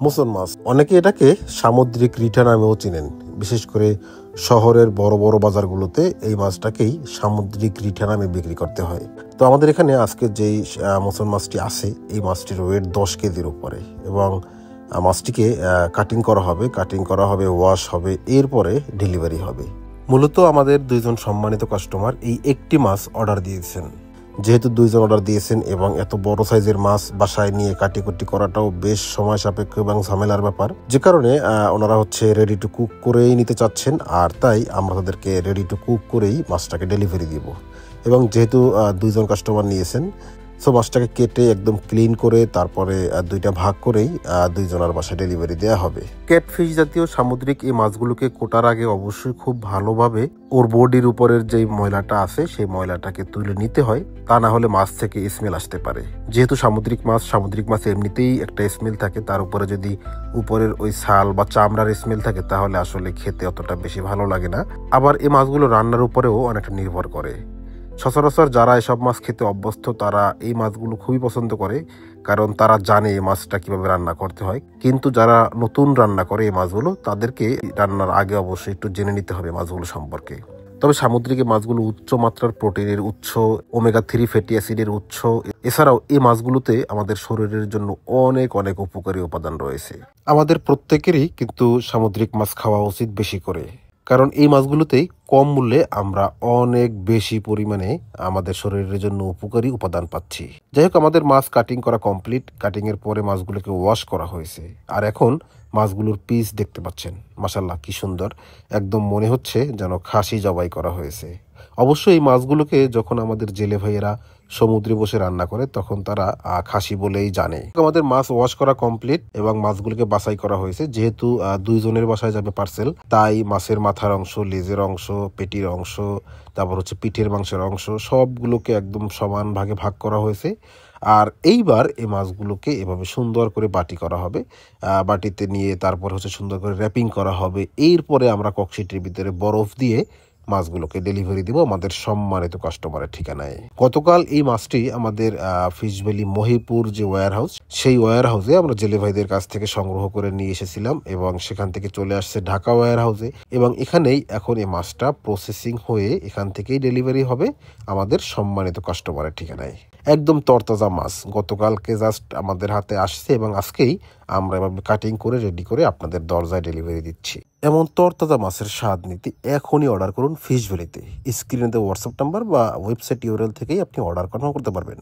মুসন মাছ, অনেকে এটাকে সামুদ্রিক রিঠা নামেও চিনেন। বিশেষ করে শহরের বড় বড় বাজারগুলোতে এই মাছটাকেই সামুদ্রিক রিঠা নামে বিক্রি করতে হয়। তো আমাদের এখানে আজকে যেই মুসন মাছটি আছে, এই মাছটির ওয়েট 10 কেজির উপরে এবং মাছটিকে কাটিং করা হবে, ওয়াশ হবে, এরপরে ডেলিভারি হবে। মূলত আমাদের দুইজন সম্মানিত কাস্টমার এই একটি মাছ অর্ডার দিয়েছেন। যেহেতু দুইজন অর্ডার দিয়েছেন এবং এত বড় সাইজের মাছ বাসায় নিয়ে কাটিকুটি করাটাও বেশ সময় সাপেক্ষ এবং ঝামেলার ব্যাপার, যে কারণে ওনারা রেডি টু কুক করেই নিতে চাচ্ছেন। আর তাই আমরা তাদেরকে রেডি টু কুক করেই মাছটাকে ডেলিভারি দিব। এবং যেহেতু দুইজন কাস্টমার নিয়েছেন, সো মাছটাকে কেটে একদম ক্লিন করে তারপরে দুইটা ভাগ করেই দুইজনের বাসায় ডেলিভারি দেওয়া হবে। ক্যাটফিশ জাতীয় সামুদ্রিক এই মাছগুলোকে কোটার আগে অবশ্যই খুব ভালোভাবে ওর বডির উপরের যে ময়লাটা আছে সেই ময়লাটাকে তুলে নিতে হয়, তা না হলে মাছ থেকে স্মেল আসতে পারে। যেহেতু সামুদ্রিক মাছ এমনিতেই একটা স্মেল থাকে, তার উপরে যদি উপরের ওই ছাল বা চামড়ার স্মেল থাকে তাহলে আসলে খেতে অতটা বেশি ভালো লাগে না। আবার এই মাছগুলো রান্নার উপরেও অনেকটা নির্ভর করে। সচরাচর যারা এসব মাছ খেতে অভ্যস্ত তারা এই মাছগুলো খুবই পছন্দ করে, কারণ তারা জানে এই মাছটা কিভাবে রান্না করতে হয়। কিন্তু যারা নতুন রান্না করে এই মাছগুলো, তাদেরকে রান্নার আগে অবশ্যই একটু জেনে নিতে হবে মাছগুলো সম্পর্কে। তবে সামুদ্রিক মাছগুলো উচ্চ মাত্রার প্রোটিনের উৎস, ওমেগা 3 ফ্যাটি অ্যাসিডের উৎস। এছাড়াও এই মাছগুলোতে আমাদের শরীরের জন্য অনেক অনেক উপকারী উপাদান রয়েছে। আমাদের প্রত্যেকেরই কিন্তু সামুদ্রিক মাছ খাওয়া উচিত বেশি করে, কারণ এই মাছগুলোতেই কম মূল্যে আমরা অনেক বেশি পরিমাণে আমাদের শরীরের জন্য উপকারী উপাদান পাচ্ছি। যাই হোক, আমাদের মাছ কাটিং করা কমপ্লিট। কাটিং এর পরে মাছগুলোকে ওয়াশ করা হয়েছে। আর এখন মাছগুলোর পিস দেখতে পাচ্ছেন, মাশাআল্লাহ কি সুন্দর, একদম মনে হচ্ছে যেন খাসি জবাই করা হয়েছে। অবশ্যই এই মাছগুলোকে যখন আমাদের জেলে ভাইয়েরা সমুদ্রে বসে রান্না করে তখন তারা খাসি বলেই জানে। আমাদের মাছ ওয়াশ করা কমপ্লিট এবং মাছগুলোকে বাছাই করা হয়েছে। যেহেতু দুইজনের বাসায় যাবে পার্সেল, তাই মাছের মাথার অংশ, লেজের অংশ, পেটির অংশ, তারপর পিঠের মাংসের অংশ সবগুলোকে একদম সমান ভাগে ভাগ করা হয়েছে। আর এইবার এই মাছগুলোকে এভাবে সুন্দর করে বাটি করা হবে। বাটিতে নিয়ে তারপর সুন্দর করে র্যাপিং করা হবে। এরপরে আমরা ককশিটের ভিতরে বরফ দিয়ে মাছগুলোকে ডেলিভারি দিব আমাদের সম্মানিত কাস্টমারের ঠিকানায়। গতকাল এই মাছটি আমাদের ফিশ ভ্যালি মহিপুর যে ওয়্যার হাউস, সেই ওয়্যার হাউসে আমরা জেলে ভাইদের কাছ থেকে সংগ্রহ করে নিয়ে এসেছিলাম এবং সেখান থেকে চলে আসছে ঢাকা ওয়্যার হাউসে। এবং এখানেই এখন এই মাছটা প্রসেসিং হয়ে এখান থেকেই ডেলিভারি হবে আমাদের সম্মানিত কাস্টমারের ঠিকানায়। একদম তরতাজা মাছ গতকালকে জাস্ট আমাদের হাতে আসছে এবং আজকেই আমরা এভাবে কাটিং করে রেডি করে আপনাদের দরজায় ডেলিভারি দিচ্ছি। এমন তরতাজা মাছের স্বাদ নিতে এখনই অর্ডার করুন ফিশ ভ্যালিতে। স্ক্রিনে দেওয়া হোয়াটসঅ্যাপ নাম্বার বা ওয়েবসাইট ইউআরএল থেকেই আপনি অর্ডার কনফার্ম করতে পারবেন।